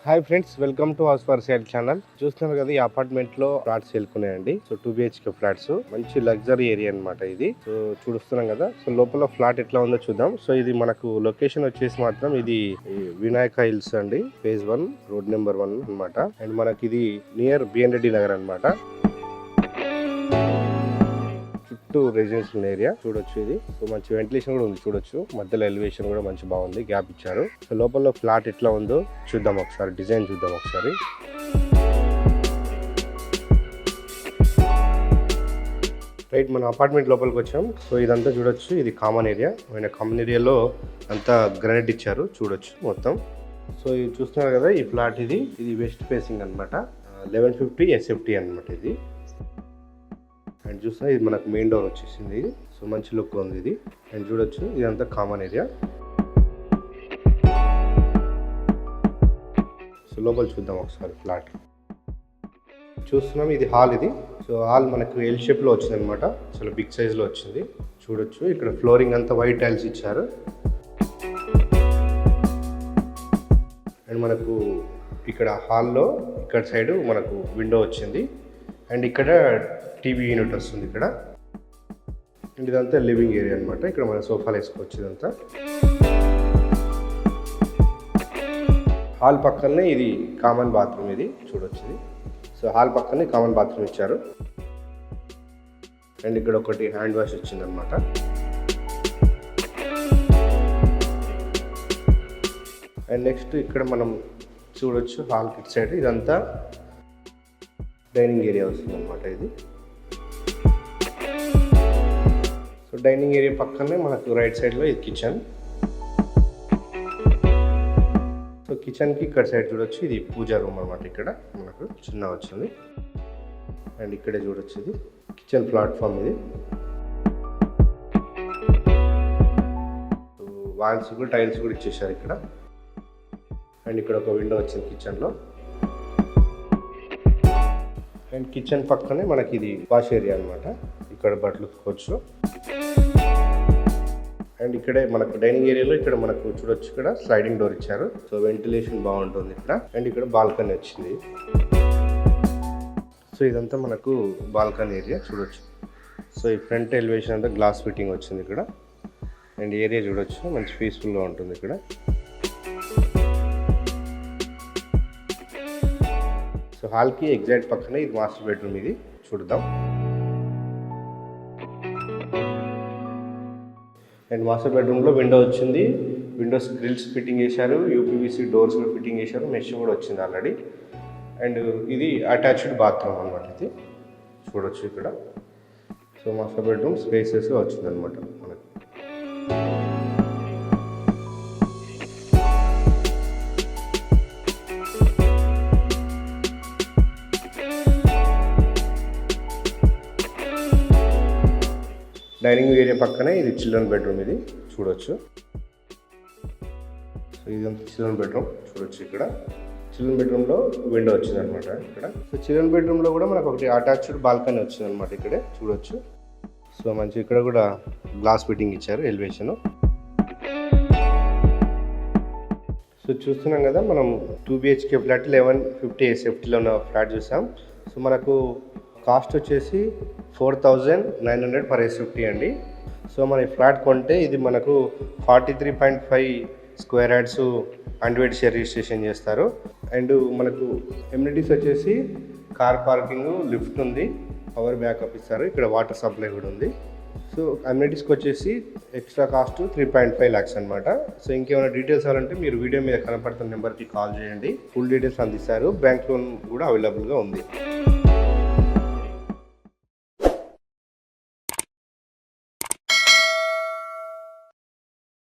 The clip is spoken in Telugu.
Hi friends, welcome to house for sale channel. చూస్తున్నారు కదా, ఈ అపార్ట్మెంట్ లో ఫ్లాట్స్ సేల్కున్నాయండి. సో 2 BHK ఫ్లాట్స్, మంచి లగ్జరీ ఏరియా అన్నమాట ఇది. సో చూస్తున్నాం కదా, సో లోపల ఫ్లాట్ ఎట్లా ఉందో చూద్దాం. సో ఇది మనకు లొకేషన్ వచ్చేసి మాత్రం ఇది వినాయక హిల్స్ అండి, ఫేజ్ 1 రోడ్ నెంబర్ 1 అన్నమాట. అండ్ మనకి ఇది నియర్ బిఎన్ రెడ్డి నగర్ అన్నమాట. చుట్టూ రెసిడెన్షియల్ ఏరియా చూడొచ్చు. ఇది సో మంచి వెంటిలేషన్ కూడా ఉంది చూడొచ్చు. మధ్యలో ఎలివేషన్ కూడా మంచి బాగుంది, గ్యాప్ ఇచ్చారు. సో లోపల ఫ్లాట్ ఎట్లా ఉందో చూద్దాం ఒకసారి, డిజైన్ చూద్దాం ఒకసారి. రైట్, మన అపార్ట్మెంట్ లోపలికి వచ్చాం. సో ఇదంతా చూడొచ్చు, ఇది కామన్ ఏరియా. కామన్ ఏరియాలో అంతా గ్రానైట్ ఇచ్చారు చూడొచ్చు మొత్తం. సో ఇది చూస్తున్నారు కదా, ఈ ఫ్లాట్ ఇది వెస్ట్ ఫేసింగ్ అనమాట. 1150 SFT అనమాట ఇది. అండ్ చూస్తున్నా, ఇది మనకు మెయిన్ డోర్ వచ్చేసింది. సో మంచి లుక్ ఉంది ఇది. అండ్ చూడొచ్చు, ఇదంతా కామన్ ఏరియా. సో లోపల చూద్దాం ఒకసారి ఫ్లాట్. చూస్తున్నాం, ఇది హాల్ ఇది. సో హాల్ మనకు ఎల్ షేప్లో వచ్చింది అనమాట, చాలా బిగ్ సైజ్లో వచ్చింది చూడొచ్చు. ఇక్కడ ఫ్లోరింగ్ అంతా వైట్ టైల్స్ ఇచ్చారు. అండ్ మనకు ఇక్కడ హాల్లో ఇక్కడ సైడ్ మనకు విండో వచ్చింది. అండ్ ఇక్కడ టీవీ యూనిట్ వస్తుంది ఇక్కడ. అండ్ ఇదంతా లివింగ్ ఏరియా అనమాట. ఇక్కడ మన సోఫాలు వేసుకోవచ్చు ఇదంతా. హాల్ పక్కనే ఇది కామన్ బాత్రూమ్ ఇది చూడొచ్చు ఇది. సో హాల్ పక్కనే కామన్ బాత్రూమ్ ఇచ్చారు. అండ్ ఇక్కడ ఒకటి హ్యాండ్ వాష్ వచ్చింది అనమాట. అండ్ నెక్స్ట్ ఇక్కడ మనం చూడొచ్చు హాల్ కిట్ సైడ్ ఇదంతా డైనింగ్ ఏరియా వస్తుంది అనమాట ఇది. సో డైనింగ్ ఏరియా పక్కనే మనకు రైట్ సైడ్లో ఇది కిచెన్. సో కిచెన్కి ఇక్కడ సైడ్ చూడొచ్చు, ఇది పూజా రూమ్ అనమాట. ఇక్కడ మనకు చిన్న వచ్చింది. అండ్ ఇక్కడే చూడొచ్చు, ఇది కిచెన్ ప్లాట్ఫామ్ ఇది. వాల్స్ కూడా టైల్స్ కూడా ఇచ్చేసారు ఇక్కడ. అండ్ ఇక్కడ ఒక విండో వచ్చింది కిచెన్లో. అండ్ కిచెన్ పక్కనే మనకి ఇది వాష్ ఏరియా అనమాట. ఇక్కడ బట్టలు ఉతుకోవచ్చు. అండ్ ఇక్కడే మనకు డైనింగ్ ఏరియాలో ఇక్కడ మనకు చూడొచ్చు, ఇక్కడ స్లైడింగ్ డోర్ ఇచ్చారు. సో వెంటిలేషన్ బాగుంటుంది ఇక్కడ. అండ్ ఇక్కడ బాల్కనీ వచ్చింది. సో ఇదంతా మనకు బాల్కనీ ఏరియా చూడొచ్చు. సో ఈ ఫ్రంట్ ఎలివేషన్ అంతా గ్లాస్ ఫిట్టింగ్ వచ్చింది ఇక్కడ. అండ్ ఏరియా చూడొచ్చు, మంచి పీస్ఫుల్గా ఉంటుంది ఇక్కడ. సో హాల్కి ఎగ్జాక్ట్ పక్కనే ఇది మాస్టర్ బెడ్రూమ్ ఇది చూద్దాం. అండ్ మాస్టర్ బెడ్రూమ్లో విండో వచ్చింది. విండోస్ గ్రిల్స్ ఫిట్టింగ్ చేశారు, UPVC డోర్స్ కూడా ఫిట్టింగ్ చేశారు, మెష్ కూడా వచ్చింది ఆల్రెడీ. అండ్ ఇది అటాచ్డ్ బాత్రూమ్ అనమాట ఇది చూడొచ్చు ఇక్కడ. సో మాస్టర్ బెడ్రూమ్ స్పేసెస్గా వచ్చింది అనమాట మనకి. డైనింగ్ ఏరియా పక్కనే ఇది చిల్డ్రన్ బెడ్రూమ్ ఇది చూడొచ్చు. సో ఇదంతా చిల్డ్రన్ బెడ్రూమ్ చూడొచ్చు. ఇక్కడ చిల్డ్రన్ బెడ్రూమ్లో విండో వచ్చింది అనమాట ఇక్కడ. సో చిల్డ్రన్ బెడ్రూమ్లో కూడా మనకు ఒకటి అటాచ్డ్ బాల్కనీ వచ్చింది అనమాట ఇక్కడే చూడొచ్చు. సో మంచి ఇక్కడ కూడా గ్లాస్ ఫిట్టింగ్ ఇచ్చారు, ఎలివేషను. సో చూస్తున్నాం కదా, మనం 2 BHK ఫ్లాట్ 1150 SFTలో ఉన్న ఫ్లాట్ చూసాం. సో మనకు కాస్ట్ వచ్చేసి 4900 per SFT అండి. సో మన ఈ ఫ్లాట్ కొంటే ఇది మనకు 43.5 స్క్వేర్ యార్డ్స్ అండ్వేడ్ షేర్ రిజిస్ట్రేషన్ చేస్తారు. అండ్ మనకు ఎమ్యూనిటీస్ వచ్చేసి కార్ పార్కింగ్, లిఫ్ట్ ఉంది, పవర్ బ్యాకప్ ఇస్తారు, ఇక్కడ వాటర్ సప్లై కూడా ఉంది. సో అమ్యూనిటీస్కి వచ్చేసి ఎక్స్ట్రా కాస్ట్ 3.5 lakhs అనమాట. సో ఇంకేమైనా డీటెయిల్స్ కావాలంటే మీరు వీడియో మీద కనపడుతున్న నెంబర్కి కాల్ చేయండి, ఫుల్ డీటెయిల్స్ అందిస్తారు. బ్యాంక్ లోన్ కూడా అవైలబుల్గా ఉంది.